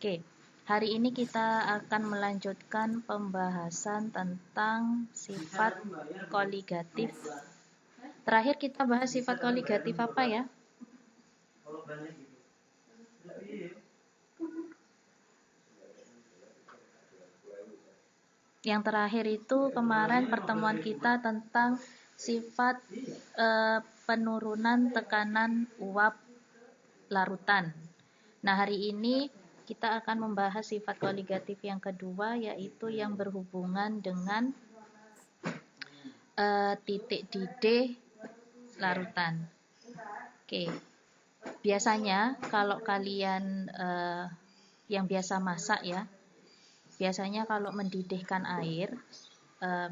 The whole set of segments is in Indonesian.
Oke, hari ini kita akan melanjutkan pembahasan tentang sifat koligatif. Terakhir kita bahas sifat koligatif apa ya? Yang terakhir itu kemarin pertemuan kita tentang sifat penurunan tekanan uap larutan. Nah, hari ini kita akan membahas sifat koligatif yang kedua, yaitu yang berhubungan dengan titik didih larutan. Oke, biasanya kalau kalian yang biasa masak ya, biasanya kalau mendidihkan air,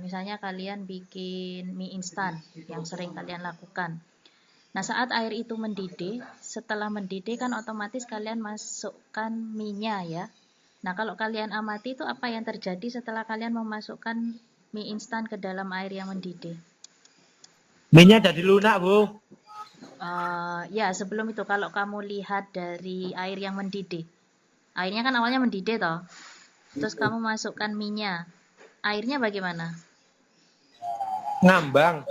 misalnya kalian bikin mie instan yang sering kalian lakukan. Nah, saat air itu mendidih, setelah mendidih kan otomatis kalian masukkan mie-nya ya. Nah, kalau kalian amati itu apa yang terjadi setelah kalian memasukkan mie instan ke dalam air yang mendidih? Mie-nya jadi lunak, Bu. Ya, sebelum itu kalau kamu lihat dari air yang mendidih. Airnya kan awalnya mendidih toh. Terus kamu masukkan mie-nya. Airnya bagaimana? Ngambang.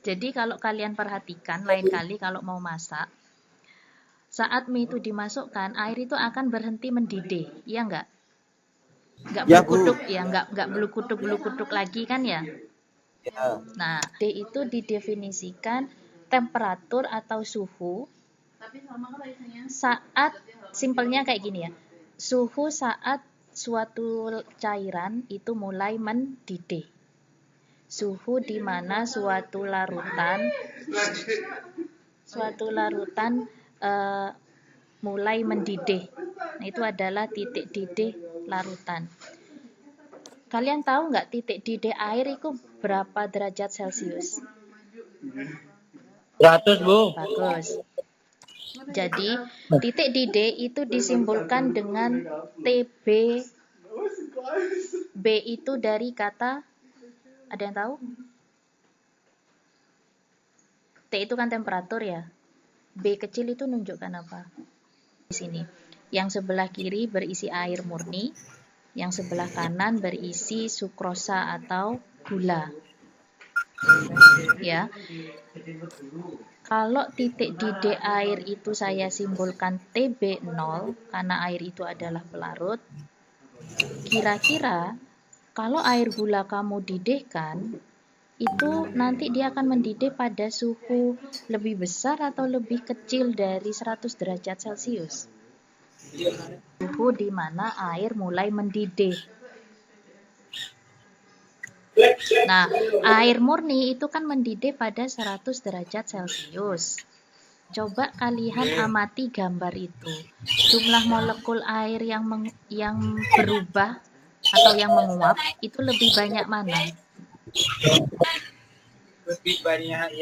Jadi kalau kalian perhatikan lain kali kalau mau masak, saat mie itu dimasukkan, air itu akan berhenti mendidih, iya enggak? Enggak Ya, belukuduk ya, enggak belukuduk lagi kan ya? Ya. Nah, D itu didefinisikan temperatur atau suhu saat, simpelnya kayak gini ya, suhu saat suatu cairan itu mulai mendidih. Suhu di mana suatu larutan mulai mendidih. Nah, itu adalah titik didih larutan. Kalian tahu nggak titik didih air itu berapa derajat Celcius? 100, Bu. Bagus. Jadi, titik didih itu disimbolkan dengan TB. B itu dari kata, ada yang tahu? T itu kan temperatur ya. B kecil itu nunjukkan apa? Di sini. Yang sebelah kiri berisi air murni, yang sebelah kanan berisi sukrosa atau gula. Ya. Kalau titik didih air itu saya simbolkan TB0 karena air itu adalah pelarut. Kira-kira kalau air gula kamu didihkan, itu nanti dia akan mendidih pada suhu lebih besar atau lebih kecil dari 100 derajat Celcius. Suhu di mana air mulai mendidih. Nah, air murni itu kan mendidih pada 100 derajat Celcius. Coba kalian amati gambar itu. Jumlah molekul air yang berubah atau yang menguap itu lebih banyak mana? Lebih banyak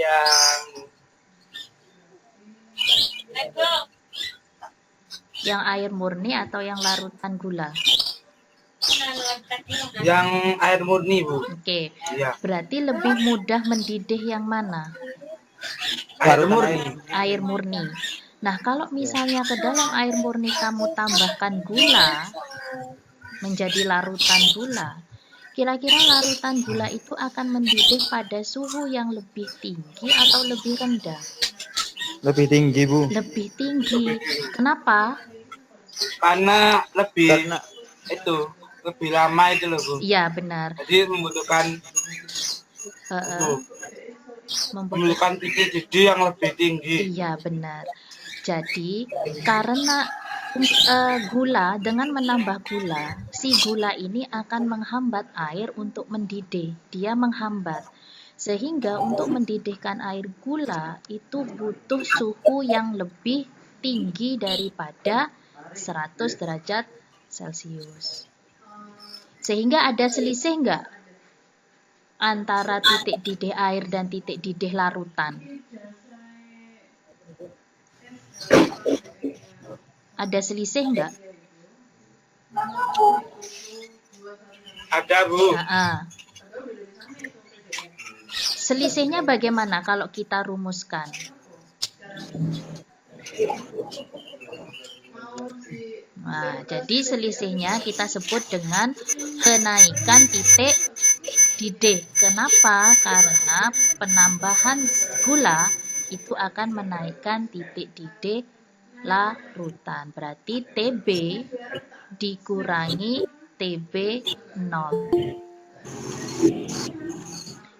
yang air murni atau yang larutan gula? Yang air murni, Bu. Oke. Ya. Berarti lebih mudah mendidih yang mana? Air murni. Air murni. Nah, kalau misalnya ke dalam air murni kamu tambahkan gula menjadi larutan gula, kira-kira larutan gula itu akan mendidih pada suhu yang lebih tinggi atau lebih rendah? Lebih tinggi, Bu. Lebih tinggi. Kenapa? Karena lebih lama itu loh, Bu. Iya, benar. Jadi membutuhkan titik didih yang lebih tinggi. Iya, benar. Jadi, karena gula, dengan menambah gula, si gula ini akan menghambat air untuk mendidih. Dia menghambat. Sehingga untuk mendidihkan air gula itu butuh suhu yang lebih tinggi daripada 100 derajat Celcius. Sehingga ada selisih enggak antara titik didih air dan titik didih larutan? Ada selisih enggak? Ada, Bu. Selisihnya bagaimana kalau kita rumuskan? Nah, jadi selisihnya kita sebut dengan kenaikan titik di D. Kenapa? Karena penambahan gula itu akan menaikkan titik di D larutan. Berarti TB dikurangi TB 0.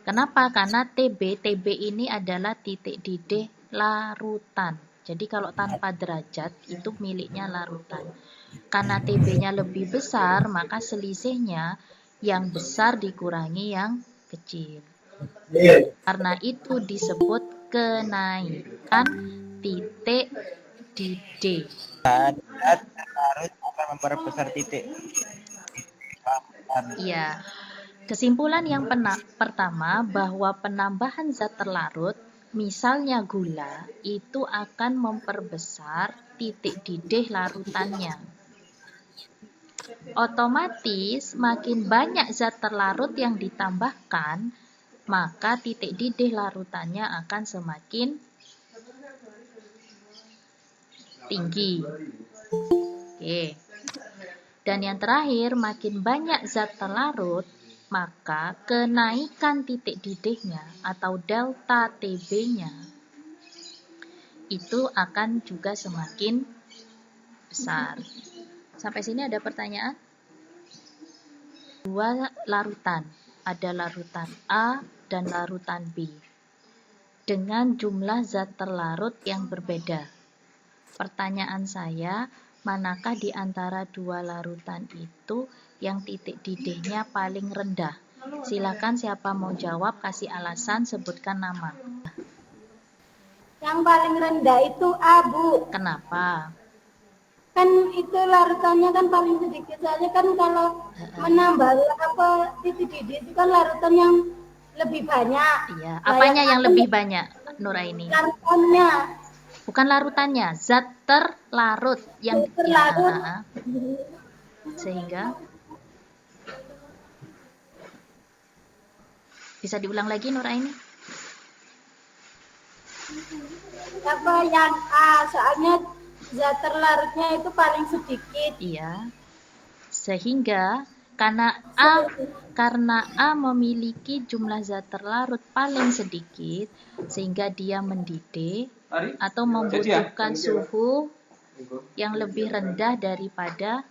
Kenapa? Karena TB ini adalah titik di D larutan. Jadi kalau tanpa derajat itu miliknya larutan. Karena TB-nya lebih besar, maka selisihnya yang besar dikurangi yang kecil. Karena itu disebut kenaikan titik di D. Harus memperbesar titik. Iya. Kesimpulan yang pertama bahwa penambahan zat terlarut, misalnya gula, itu akan memperbesar titik didih larutannya. Otomatis makin banyak zat terlarut yang ditambahkan, maka titik didih larutannya akan semakin tinggi. Oke. Dan yang terakhir, makin banyak zat terlarut, maka kenaikan titik didihnya atau delta TB-nya itu akan juga semakin besar. Sampai sini ada pertanyaan? Dua larutan, ada larutan A dan larutan B, dengan jumlah zat terlarut yang berbeda. Pertanyaan saya, manakah di antara dua larutan itu yang titik didihnya paling rendah? Silakan siapa mau jawab, kasih alasan, sebutkan nama. Yang paling rendah itu A, Bu. Kenapa? Kan itu larutannya kan paling sedikit saja, kan kalau menambah titik didih itu kan larutan yang lebih banyak. Iya, apanya yang lebih banyak, Nuraini? Larutannya. Bukan larutannya, zat terlarut yang terlarut. Ya, sehingga bisa diulang lagi, Nuraini? Apa yang A, soalnya zat terlarutnya itu paling sedikit. Iya. Sehingga karena A memiliki jumlah zat terlarut paling sedikit, sehingga dia mendidih atau membutuhkan suhu yang lebih rendah daripada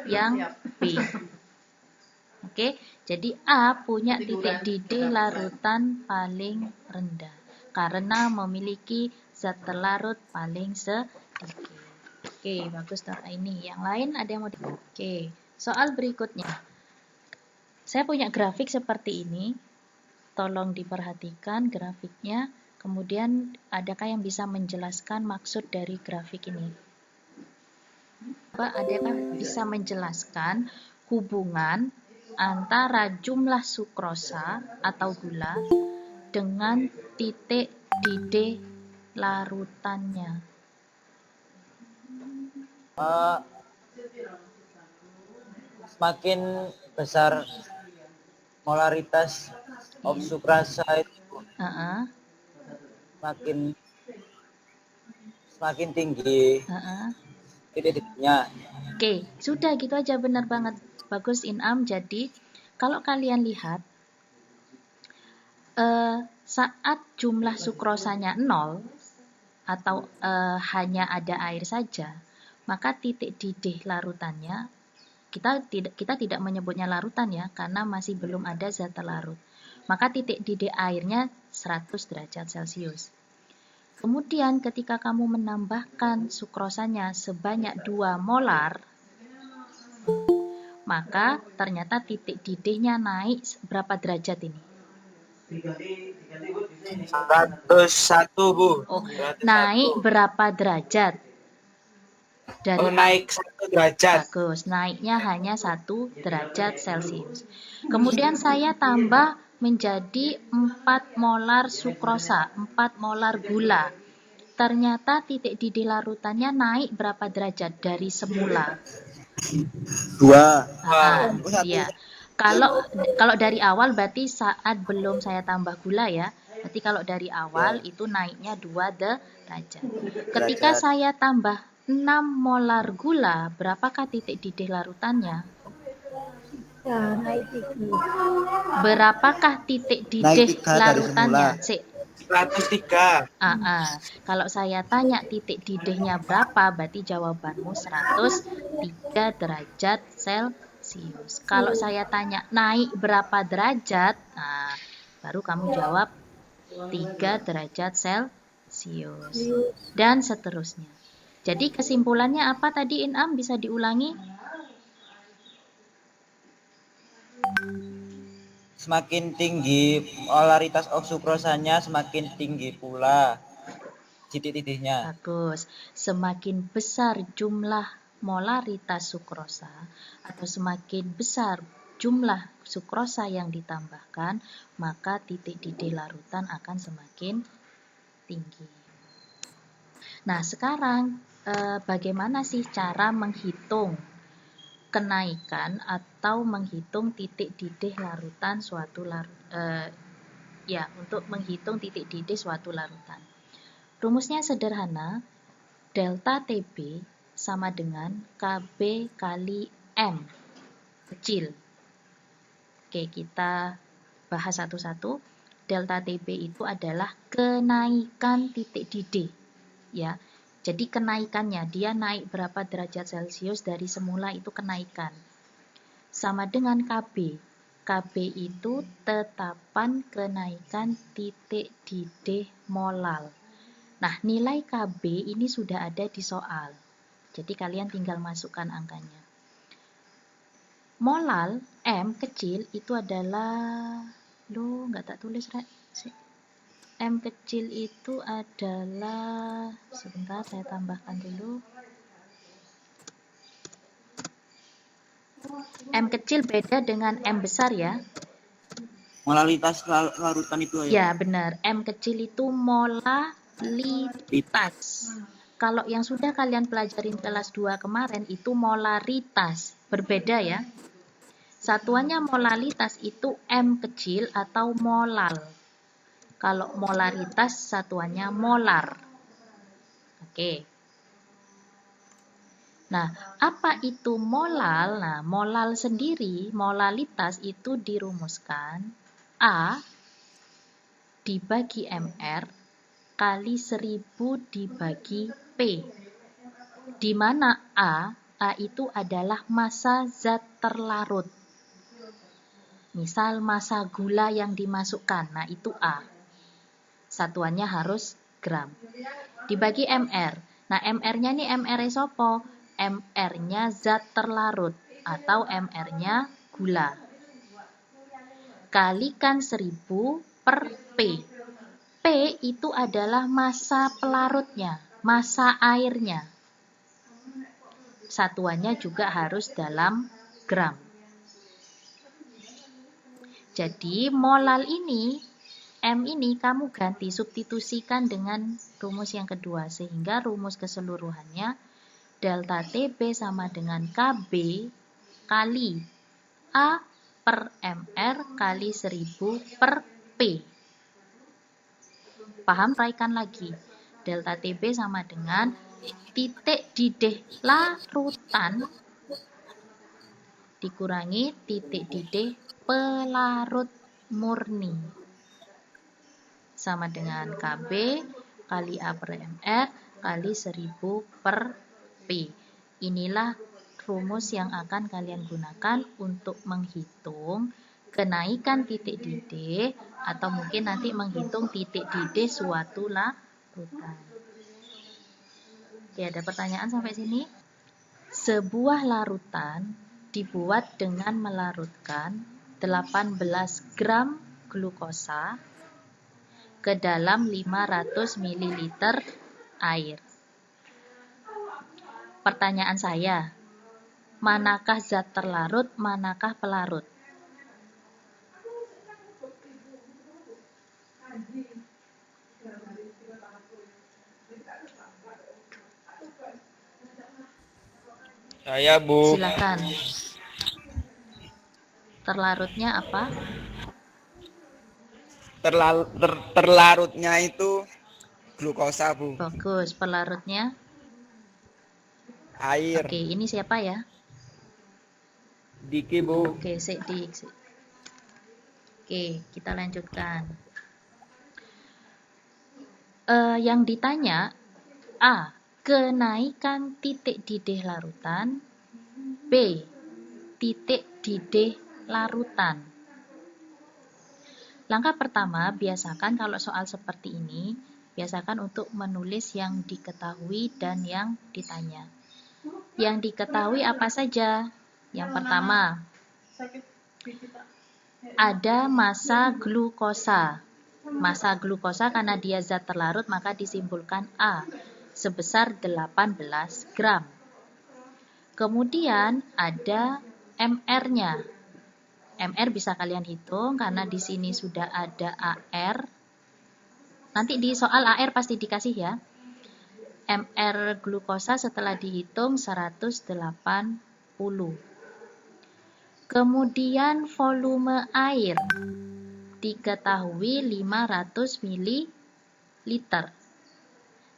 yang B. Oke, jadi A punya titik didih larutan paling rendah karena memiliki zat terlarut paling sedikit. Oke, bagus ini. Yang lain ada yang mau Oke, soal berikutnya. Saya punya grafik seperti ini. Tolong diperhatikan grafiknya. Kemudian adakah yang bisa menjelaskan maksud dari grafik ini? Adakah bisa menjelaskan hubungan antara jumlah sukrosa atau gula dengan titik didih larutannya? Semakin besar molaritas of sukrasa itu, semakin tinggi titik didihnya. Oke, sudah gitu aja, benar banget. Bagus Inam. Jadi kalau kalian lihat saat jumlah sukrosanya 0 atau hanya ada air saja, maka titik didih larutannya kita tidak menyebutnya larutan ya, karena masih belum ada zat terlarut. Maka titik didih airnya 100 derajat Celcius. Kemudian ketika kamu menambahkan sukrosanya sebanyak 2 molar, maka ternyata titik didihnya naik berapa derajat ini? 101, Bu. Oh, naik berapa derajat? Naik 1 derajat. Bagus, naiknya hanya 1 derajat Celcius. Kemudian saya tambah menjadi 4 molar sukrosa, 4 molar gula. Ternyata titik didih larutannya naik berapa derajat dari semula? 2. Iya. Kalau dari awal berarti saat belum saya tambah gula ya, Berarti kalau dari awal Ya. itu naiknya 2 derajat. Ketika saya tambah 6 molar gula, berapakah titik didih larutannya? Ya, naik 3. Berapakah titik Naik didih 3 dari larutannya? semula. Sik. 103. Kalau saya tanya titik didihnya berapa, berarti jawabanmu 103 derajat Celcius. Kalau saya tanya naik berapa derajat, baru kamu jawab 3 derajat Celcius. Dan seterusnya. Jadi kesimpulannya apa tadi Inam? Bisa diulangi? Semakin tinggi molaritas oksukrosanya, semakin tinggi pula titik didihnya. Bagus. Semakin besar jumlah molaritas sukrosa atau semakin besar jumlah sukrosa yang ditambahkan, maka titik didih larutan akan semakin tinggi. Nah, sekarang bagaimana sih cara menghitung kenaikan atau menghitung titik didih larutan suatu untuk menghitung titik didih suatu larutan. Rumusnya sederhana, delta TB sama dengan KB kali M kecil. Oke, kita bahas satu-satu. Delta TB itu adalah kenaikan titik didih. Ya, jadi kenaikannya, dia naik berapa derajat Celcius dari semula itu kenaikan. Sama dengan KB. KB itu tetapan kenaikan titik didih molal. Nah, nilai KB ini sudah ada di soal. Jadi kalian tinggal masukkan angkanya. Molal M kecil itu adalah, nggak tak tulis, Rek. M kecil itu adalah, sebentar saya tambahkan dulu. M kecil beda dengan M besar ya. Molaritas larutan itu Ya benar, M kecil itu molalitas. Kalau yang sudah kalian pelajarin kelas 2 kemarin itu molaritas, berbeda ya. Satuannya molalitas itu M kecil atau molal. Kalau molaritas satuannya molar. Oke. Nah, apa itu molal? Nah, molal sendiri, molalitas itu dirumuskan A dibagi MR kali 1000 dibagi P. Di mana A itu adalah massa zat terlarut. Misal massa gula yang dimasukkan, nah itu A. Satuannya harus gram. Dibagi MR. Nah, MR-nya nih MR sopo? MR-nya zat terlarut atau MR-nya gula. Kalikan 1000 per P. P itu adalah massa pelarutnya, massa airnya. Satuannya juga harus dalam gram. Jadi molal ini, M ini kamu ganti, substitusikan dengan rumus yang kedua. Sehingga rumus keseluruhannya delta TB sama dengan KB kali A per MR kali 1000 per P. Paham? Raikan lagi. Delta TB sama dengan titik didih larutan dikurangi titik didih pelarut murni. Sama dengan KB kali A per MR kali 1000 per P. Inilah rumus yang akan kalian gunakan untuk menghitung kenaikan titik didih atau mungkin nanti menghitung titik didih suatu larutan. Oke, ada pertanyaan sampai sini? Sebuah larutan dibuat dengan melarutkan 18 gram glukosa ke dalam 500 ml air. Pertanyaan saya, manakah zat terlarut, manakah pelarut? Saya, Bu. Silakan. Terlarutnya apa? Terlarutnya itu glukosa, Bu. Bagus. Pelarutnya? Air. Oke, ini siapa ya? Diki, Bu. Oke, Sik. Oke, kita lanjutkan. Yang ditanya A. Kenaikan titik didih larutan. B. Titik didih larutan. Langkah pertama, biasakan kalau soal seperti ini, biasakan untuk menulis yang diketahui dan yang ditanya. Yang diketahui apa saja? Yang pertama, ada massa glukosa. Massa glukosa karena dia zat terlarut maka disimpulkan A sebesar 18 gram. Kemudian ada MR-nya. MR bisa kalian hitung karena di sini sudah ada AR. Nanti di soal AR pasti dikasih ya. MR glukosa setelah dihitung 180. Kemudian volume air diketahui 500 ml.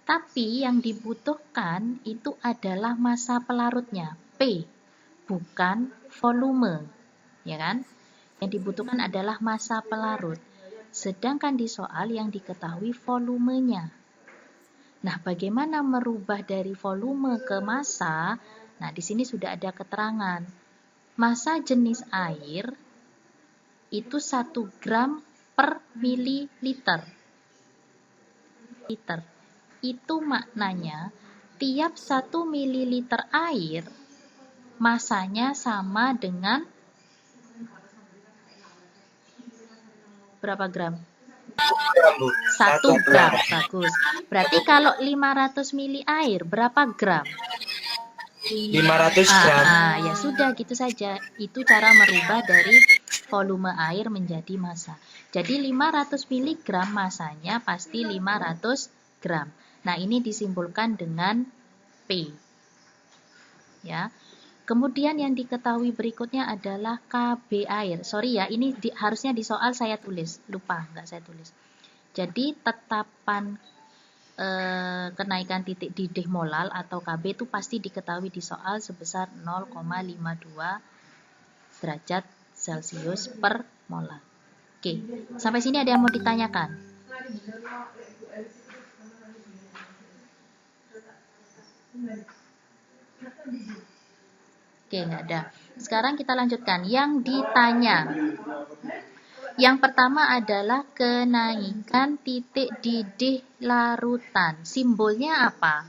Tapi yang dibutuhkan itu adalah massa pelarutnya, P, bukan volume. Ya kan? Yang dibutuhkan adalah massa pelarut. Sedangkan di soal yang diketahui volumenya. Nah, bagaimana merubah dari volume ke massa? Nah, di sini sudah ada keterangan. Massa jenis air itu 1 gram per mililiter. Itu maknanya tiap 1 mililiter air massanya sama dengan berapa gram? 1 gram. Bagus. Berarti kalau 500 mili air berapa gram? 500 gram. Ya sudah, gitu saja. Itu cara merubah dari volume air menjadi massa. Jadi 500 mg massanya pasti 500 gram. Nah, ini disimpulkan dengan P. Ya. Kemudian yang diketahui berikutnya adalah KB air. Sorry ya, ini harusnya di soal saya tulis. Lupa, nggak saya tulis. Jadi tetapan kenaikan titik didih molal atau KB itu pasti diketahui di soal sebesar 0,52 derajat Celcius per molar. Oke, sampai sini ada yang mau ditanyakan? Oke, nggak ada. Sekarang kita lanjutkan. Yang ditanya. Yang pertama adalah kenaikan titik didih larutan. Simbolnya apa?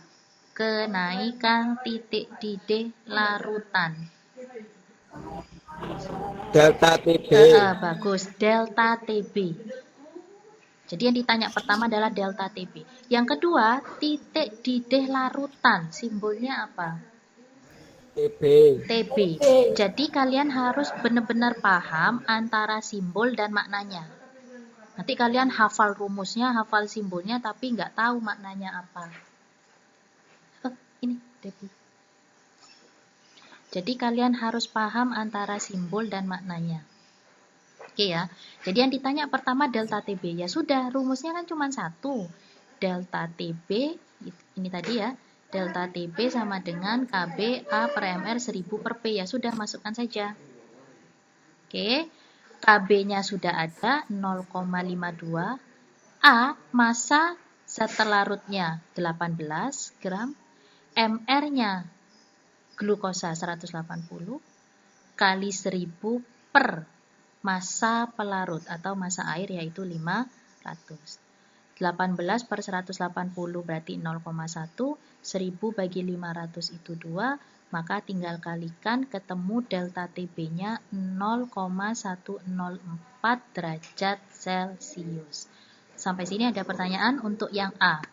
Kenaikan titik didih larutan. Delta TB. Bagus, delta TB. Jadi yang ditanya pertama adalah delta TB. Yang kedua, titik didih larutan. Simbolnya apa? TB. Jadi kalian harus benar-benar paham antara simbol dan maknanya. Nanti kalian hafal rumusnya, hafal simbolnya, tapi nggak tahu maknanya apa. Ini TB. Jadi kalian harus paham antara simbol dan maknanya. Oke ya. Jadi yang ditanya pertama delta TB. Ya sudah, rumusnya kan cuma satu. Delta TB, ini tadi ya. Delta TB sama dengan KB A per MR 1000 per P. Ya sudah, masukkan saja. Oke. KB-nya sudah ada 0,52. A, massa zat terlarutnya 18 gram. MR-nya glukosa 180 kali 1000 per massa pelarut atau massa air yaitu 500. 18 per 180 berarti 0,1, 1000 bagi 500 itu 2, maka tinggal kalikan ketemu delta TB-nya 0,104 derajat Celcius. Sampai sini ada pertanyaan untuk yang A.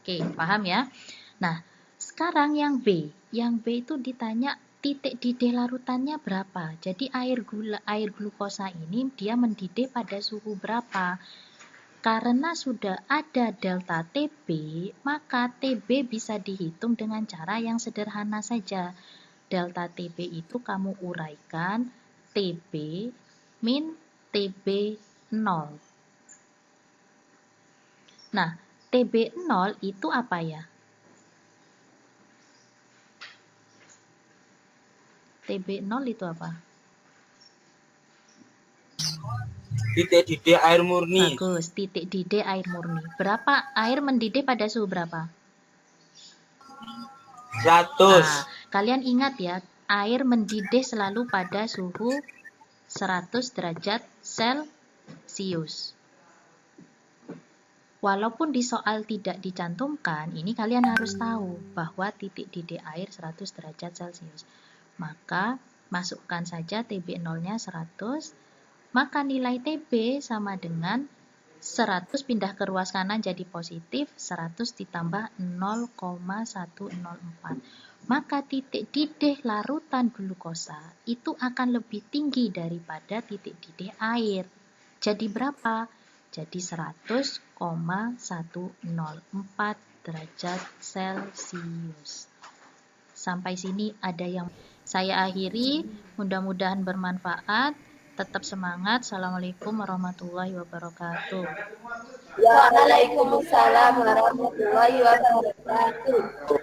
Oke, paham ya? Nah, sekarang yang B. Yang B itu ditanya titik didih larutannya berapa. Jadi air glukosa ini dia mendidih pada suhu berapa. Karena sudah ada delta TB, maka TB bisa dihitung dengan cara yang sederhana saja. Delta TB itu kamu uraikan TB min TB 0. Nah, TB 0 itu apa ya? TB 0 itu apa? Titik didih air murni. Bagus, titik didih air murni. Berapa air mendidih pada suhu berapa? 100. Nah, kalian ingat ya, air mendidih selalu pada suhu 100 derajat Celcius. Walaupun di soal tidak dicantumkan, ini kalian harus tahu bahwa titik didih air 100 derajat Celcius. Maka masukkan saja TB 0-nya 100, maka nilai TB sama dengan 100 pindah ke ruas kanan jadi positif, 100 ditambah 0,104. Maka titik didih larutan glukosa itu akan lebih tinggi daripada titik didih air. Jadi berapa? Jadi 100,104 derajat Celcius. Sampai sini ada yang saya akhiri, mudah-mudahan bermanfaat. Tetap semangat. Assalamualaikum warahmatullahi wabarakatuh. Waalaikumsalam warahmatullahi wabarakatuh.